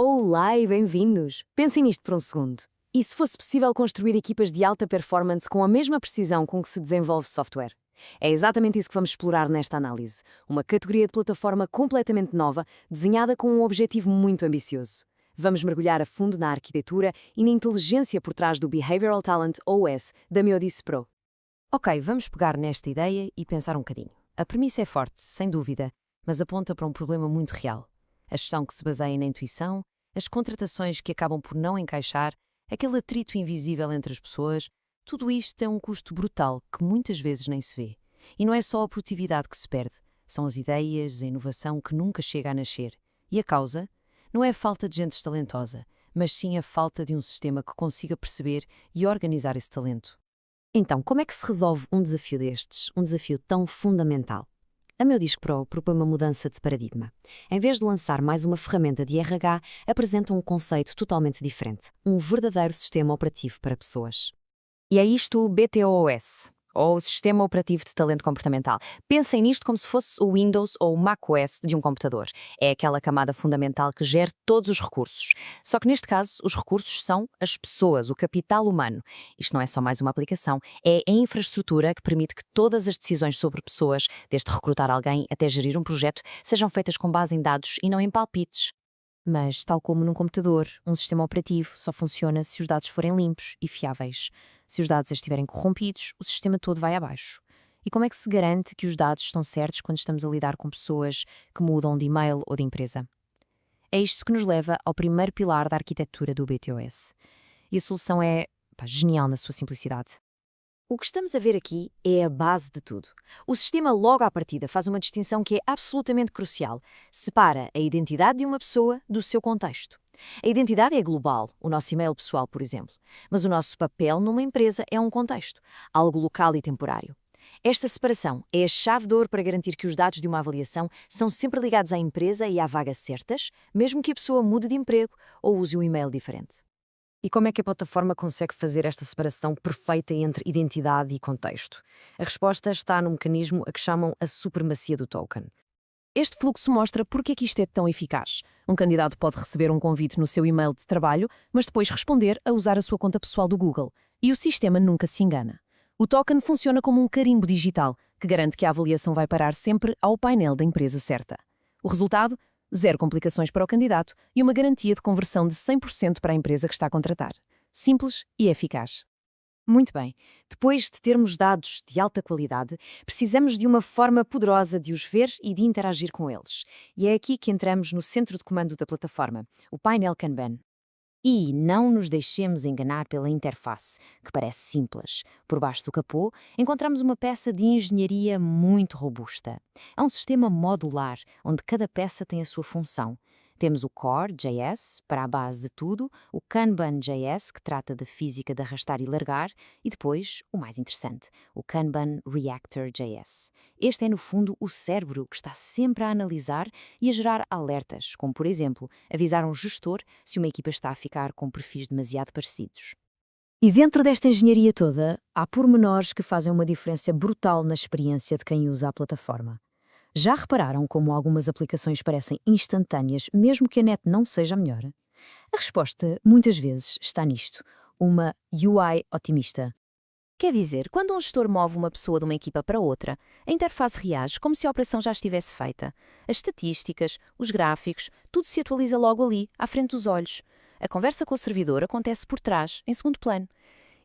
Olá e bem-vindos! Pensem nisto por um segundo. E se fosse possível construir equipas de alta performance com a mesma precisão com que se desenvolve software? É exatamente isso que vamos explorar nesta análise. Uma categoria de plataforma completamente nova, desenhada com um objetivo muito ambicioso. Vamos mergulhar a fundo na arquitetura e na inteligência por trás do Behavioral Talent OS da Meodice Pro. Ok, vamos pegar nesta ideia e pensar um bocadinho. A premissa é forte, sem dúvida, mas aponta para um problema muito real. A gestão que se baseia na intuição, as contratações que acabam por não encaixar, aquele atrito invisível entre as pessoas, tudo isto tem um custo brutal que muitas vezes nem se vê. E não é só a produtividade que se perde, são as ideias, a inovação que nunca chega a nascer. E a causa? Não é a falta de gente talentosa, mas sim a falta de um sistema que consiga perceber e organizar esse talento. Então, como é que se resolve um desafio destes, um desafio tão fundamental? A Meodice Pro propõe uma mudança de paradigma. Em vez de lançar mais uma ferramenta de RH, apresenta um conceito totalmente diferente, um verdadeiro sistema operativo para pessoas. E é isto o BTOS, ou o Sistema Operativo de Talento Comportamental. Pensem nisto como se fosse o Windows ou o macOS de um computador. É aquela camada fundamental que gera todos os recursos. Só que neste caso, os recursos são as pessoas, o capital humano. Isto não é só mais uma aplicação, é a infraestrutura que permite que todas as decisões sobre pessoas, desde recrutar alguém até gerir um projeto, sejam feitas com base em dados e não em palpites. Mas, tal como num computador, um sistema operativo só funciona se os dados forem limpos e fiáveis. Se os dados estiverem corrompidos, o sistema todo vai abaixo. E como é que se garante que os dados estão certos quando estamos a lidar com pessoas que mudam de e-mail ou de empresa? É isto que nos leva ao primeiro pilar da arquitetura do BTOS. E a solução é, genial na sua simplicidade. O que estamos a ver aqui é a base de tudo. O sistema logo à partida faz uma distinção que é absolutamente crucial. Separa a identidade de uma pessoa do seu contexto. A identidade é global, o nosso e-mail pessoal, por exemplo. Mas o nosso papel numa empresa é um contexto, algo local e temporário. Esta separação é a chave de ouro para garantir que os dados de uma avaliação são sempre ligados à empresa e à vaga certas, mesmo que a pessoa mude de emprego ou use um e-mail diferente. E como é que a plataforma consegue fazer esta separação perfeita entre identidade e contexto? A resposta está no mecanismo a que chamam a supremacia do token. Este fluxo mostra porque é que isto é tão eficaz. Um candidato pode receber um convite no seu e-mail de trabalho, mas depois responder a usar a sua conta pessoal do Google. E o sistema nunca se engana. O token funciona como um carimbo digital, que garante que a avaliação vai parar sempre ao painel da empresa certa. O resultado? Zero complicações para o candidato e uma garantia de conversão de 100% para a empresa que está a contratar. Simples e eficaz. Muito bem, depois de termos dados de alta qualidade, precisamos de uma forma poderosa de os ver e de interagir com eles. E é aqui que entramos no centro de comando da plataforma, o painel Kanban. E não nos deixemos enganar pela interface, que parece simples. Por baixo do capô, encontramos uma peça de engenharia muito robusta. É um sistema modular, onde cada peça tem a sua função. Temos o Core.js, para a base de tudo, o Kanban.js, que trata da física de arrastar e largar, e depois, o mais interessante, o Kanban Reactor.js. Este é, no fundo, o cérebro que está sempre a analisar e a gerar alertas, como, por exemplo, avisar um gestor se uma equipa está a ficar com perfis demasiado parecidos. E dentro desta engenharia toda, há pormenores que fazem uma diferença brutal na experiência de quem usa a plataforma. Já repararam como algumas aplicações parecem instantâneas, mesmo que a net não seja a melhor? A resposta, muitas vezes, está nisto, uma UI otimista. Quer dizer, quando um gestor move uma pessoa de uma equipa para outra, a interface reage como se a operação já estivesse feita. As estatísticas, os gráficos, tudo se atualiza logo ali, à frente dos olhos. A conversa com o servidor acontece por trás, em segundo plano.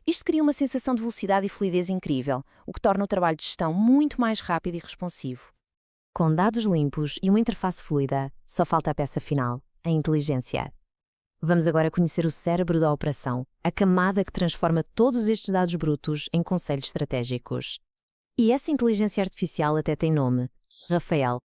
Isto cria uma sensação de velocidade e fluidez incrível, o que torna o trabalho de gestão muito mais rápido e responsivo. Com dados limpos e uma interface fluida, só falta a peça final, a inteligência. Vamos agora conhecer o cérebro da operação, a camada que transforma todos estes dados brutos em conselhos estratégicos. E essa inteligência artificial até tem nome, Rafael.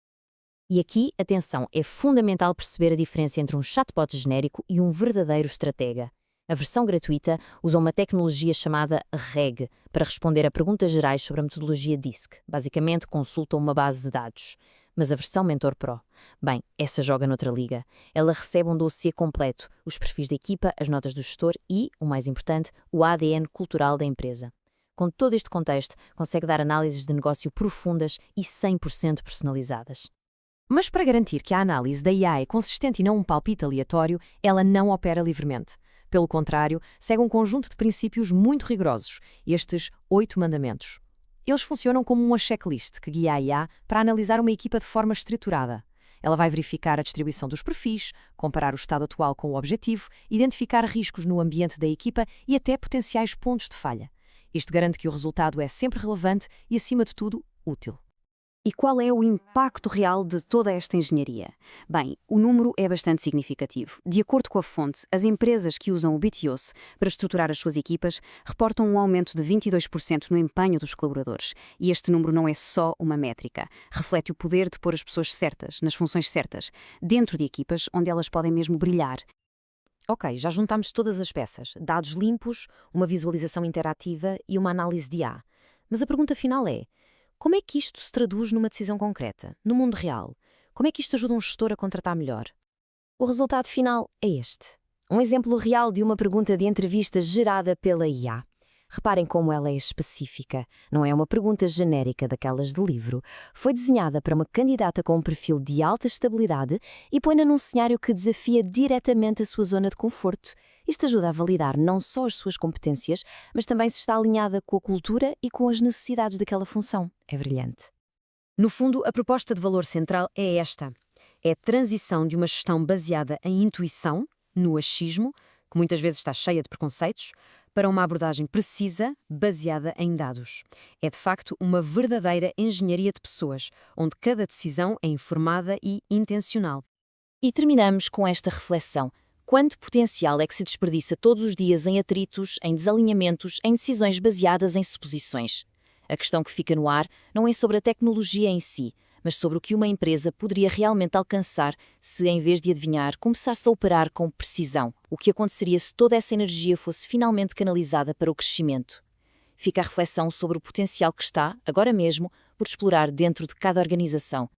E aqui, atenção, é fundamental perceber a diferença entre um chatbot genérico e um verdadeiro estratega. A versão gratuita usa uma tecnologia chamada REG para responder a perguntas gerais sobre a metodologia DISC. Basicamente, consulta uma base de dados. Mas a versão Mentor Pro, bem, essa joga noutra liga. Ela recebe um dossiê completo, os perfis da equipa, as notas do gestor e, o mais importante, o ADN cultural da empresa. Com todo este contexto, consegue dar análises de negócio profundas e 100% personalizadas. Mas para garantir que a análise da IA é consistente e não um palpite aleatório, ela não opera livremente. Pelo contrário, segue um conjunto de princípios muito rigorosos, estes 8 mandamentos. Eles funcionam como uma checklist que guia a IA para analisar uma equipa de forma estruturada. Ela vai verificar a distribuição dos perfis, comparar o estado atual com o objetivo, identificar riscos no ambiente da equipa e até potenciais pontos de falha. Isto garante que o resultado é sempre relevante e, acima de tudo, útil. E qual é o impacto real de toda esta engenharia? Bem, o número é bastante significativo. De acordo com a fonte, as empresas que usam o BTOS para estruturar as suas equipas reportam um aumento de 22% no empenho dos colaboradores. E este número não é só uma métrica. Reflete o poder de pôr as pessoas certas, nas funções certas, dentro de equipas onde elas podem mesmo brilhar. Ok, já juntamos todas as peças, dados limpos, uma visualização interativa e uma análise de IA. Mas a pergunta final é: como é que isto se traduz numa decisão concreta, no mundo real? Como é que isto ajuda um gestor a contratar melhor? O resultado final é este. Um exemplo real de uma pergunta de entrevista gerada pela IA. Reparem como ela é específica. Não é uma pergunta genérica daquelas de livro. Foi desenhada para uma candidata com um perfil de alta estabilidade e põe-na num cenário que desafia diretamente a sua zona de conforto. Isto ajuda a validar não só as suas competências, mas também se está alinhada com a cultura e com as necessidades daquela função. É brilhante. No fundo, a proposta de valor central é esta. É a transição de uma gestão baseada em intuição, no achismo, que muitas vezes está cheia de preconceitos, para uma abordagem precisa, baseada em dados. É, de facto, uma verdadeira engenharia de pessoas, onde cada decisão é informada e intencional. E terminamos com esta reflexão. Quanto potencial é que se desperdiça todos os dias em atritos, em desalinhamentos, em decisões baseadas em suposições? A questão que fica no ar não é sobre a tecnologia em si, mas sobre o que uma empresa poderia realmente alcançar se, em vez de adivinhar, começasse a operar com precisão. O que aconteceria se toda essa energia fosse finalmente canalizada para o crescimento? Fica a reflexão sobre o potencial que está, agora mesmo, por explorar dentro de cada organização,